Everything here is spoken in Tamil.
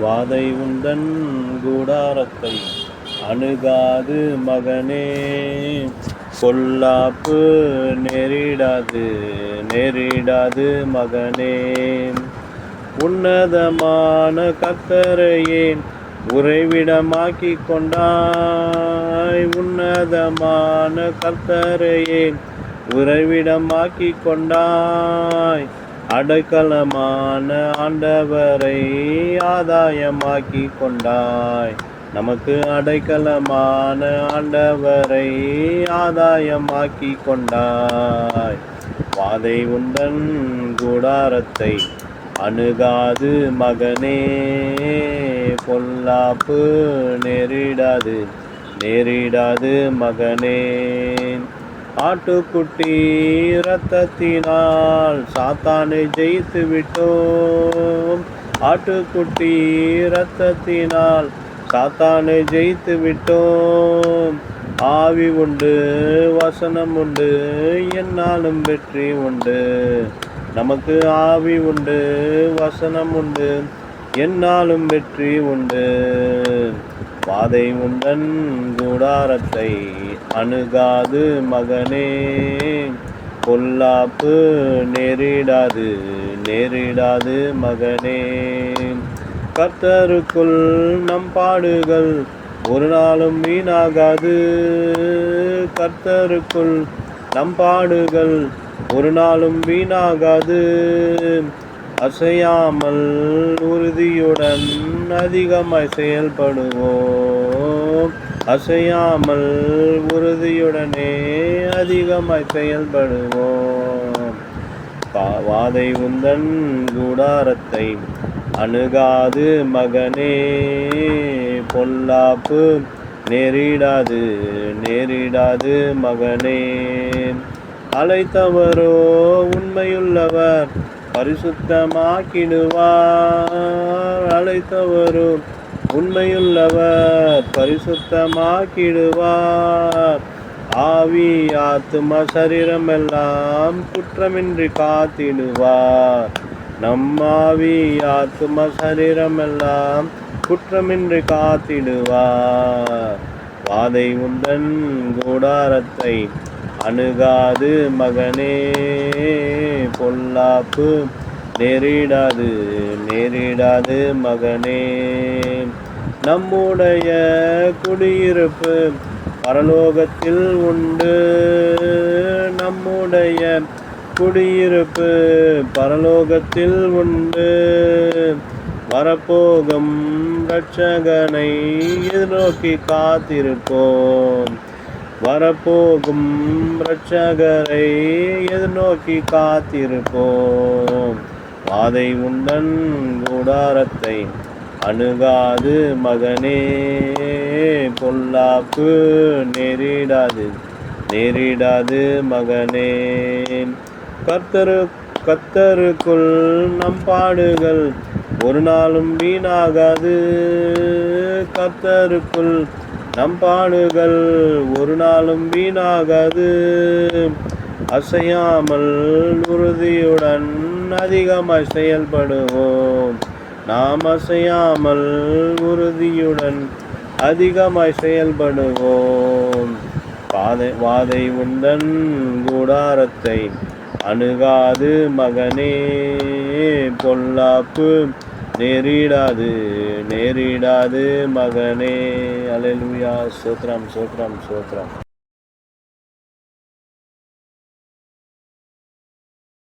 வாதை உந்தன் கூடாரத்தை அணுகாது மகனே. பொல்லாப்பு நேரிடாது மகனே. உன்னதமான கர்த்தரையே உறைவிடமாக்கிக் கொண்டாய். உன்னதமான கர்த்தரையே உறைவிடமாக்கிக் கொண்டாய். அடைக்கலமான ஆண்டவரை ஆதாயமாக்கிக் கொண்டாய். நமக்கு அடைக்கலமான ஆண்டவரை ஆதாயமாக்கிக் கொண்டாய். வாதை உந்தன் கூடாரத்தை அணுகாது மகனே. பொல்லாப்பு நேரிடாது மகனே. ஆட்டுக்குட்டி இரத்தத்தினால் சாத்தானை ஜெயித்து விட்டோம். ஆட்டுக்குட்டி இரத்தத்தினால் சாத்தானை ஜெயித்து விட்டோம். ஆவி உண்டு, வசனம் உண்டு, என்னாலும் வெற்றி உண்டு. நமக்கு ஆவி உண்டு, வசனம் உண்டு, என்னாலும் வெற்றி உண்டு. வாதை உந்தன் கூடாரத்தை அணுகாது மகனே. பொல்லாப்பு நேரிடாது மகனே. கர்த்தருக்குள் நம் பாடுகள் ஒரு நாளும் வீணாகாது. கர்த்தருக்குள் நம் பாடுகள் ஒரு நாளும் வீணாகாது. அசையாமல் உறுதியுடன் அதிகமாய் செயல்படுவோம். அசையாமல் உறுதியுடனே அதிகமாய் செயல்படுவோம். வாதை உந்தன் கூடாரத்தை அணுகாது மகனே. பொல்லாப்பு நேரிடாது மகனே. அழைத்தவரோ உண்மையுள்ளவர் பரிசுத்தமாக்கிடுவார். அழைத்தவரோ உண்மையுள்ளவர் பரிசுத்தமாக்கிடுவார். ஆவி ஆத்தும சரீரம் எல்லாம் குற்றமின்றி காத்திடுவார். நம் ஆவி ஆத்தும சரீரம் எல்லாம் குற்றமின்றி காத்திடுவார். வாதை உந்தன் கூடாரத்தை அணுகாது மகனே. பொல்லாப்பு நேரிடாது மகனே. நம்முடைய குடியிருப்பு பரலோகத்தில் உண்டு. நம்முடைய குடியிருப்பு பரலோகத்தில் உண்டு. வரப்போகும் இரட்சகனை எதிர்நோக்கி காத்திருப்போம். வரப்போகும் இரட்சகரை எதிர்நோக்கி காத்திருப்போம். வாதை உந்தன் கூடாரத்தை அணுகாது மகனே. பொல்லாப்பு நேரிடாது மகனே. கர்த்தருக்குள் நம் பாடுகள் ஒரு நாளும் வீணாகாது. கர்த்தருக்குள் நம் பாடுகள் ஒரு நாளும் வீணாகாது. அசையாமல் உறுதியுடன் அதிகமாய் செயல்படுவோம். நாம் அசையாமல் உறுதியுடன் அதிகமாய் செயல்படுவோம். வாதை உந்தன் கூடாரத்தை அணுகாது மகனே. பொல்லாப்பு நேரிடாது மகனே. அல்லேலூயா. ஸ்தோத்திரம்.